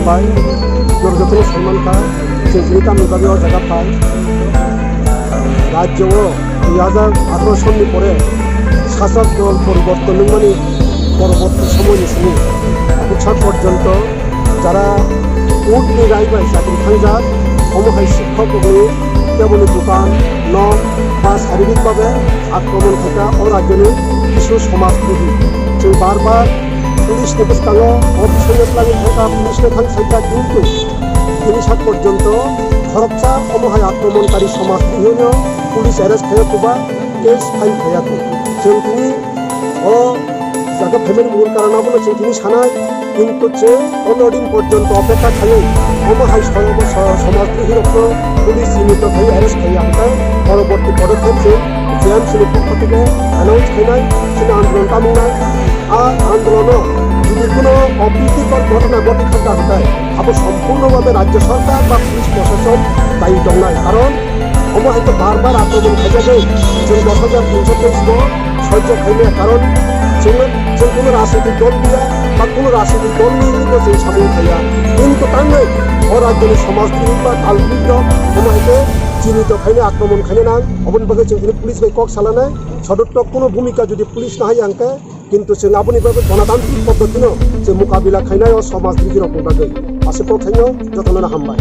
हामबाय जरजों सन्मान खा जोंनि गामिबाबो जायगा पाय राज्य 2018 सननि परे शासक दल परिवर्तन माने পরবর্তী সময়नि समाव आथिखाल पर्यन्त যারা উটনি রাইবাই চাকরি থাंजात সমহাই শিক্ষকগুলি কেবল দোকান ন বা শারীরিকভাবে আক্রমণ থাকা ও রাজ্যनि কিছু সমাজদ্রোহী जों बार-बार পুলিশनि गोसोखाङो अफिसनि प्लानिं थांगा पुलिसनि थांसायगा কিন্তু दिनै सात पर्यन्त खरबसा সমহাই आक्रमणकारी समाजद्रोहीनो पुलिस एरेस्ट खालामोबा केस फाइल खालामो जों दिनै जागा फेमिली मूल कारणावनो जों दिनै सानाय কিন্তু যে 15 दिन पर्यन्त अपेक्षा खालाम সমহাই समाजद्रोहीफोरखौ पुलिस इउनिटआव थायो एरेस्ट खालामबाय পরবর্তী পদক্ষেপ जों जेएमसीनि पक्ष থেকে अनाउंस खालामनाय जों आंदोलन खालामनाय आंदोलनों যদি কোনো অপ্রীতিকর ঘটনা ঘটে থাকে আবার সম্পূর্ণভাবে রাজ্য সরকার বা পুলিশ প্রশাসন দায়ী দং নাই কারণ সমহাইতো বারবার আক্রমণ খাইজাগে जों 10,323 সহ্য খাইনাया কারণ जों কোনো রাজনৈতিক দল গিয়া বা কোনো রাজনৈতিক দল নিয়ে जों সামনে খাইয়া কিন্তু তার নয় অরাজ্যের সমাজদ্রোহী বা কালবিদ্র সমহাইতো চিহ্নিত খাইনে আক্রমণ খাইনে নাং অবনি বাকে जों পুলিশ বাই কক সালানাय সদর্থক কোনো ভূমিকা যদি পুলিশ না হয় আঙ্কে কিন্তু जों आबनि बागै गणतान्त्रिक पद्धतिनो जों मुकाबिला खाइनाय समाजद्रोही रखम बागै आसे पक्षायनो जतन हामबाय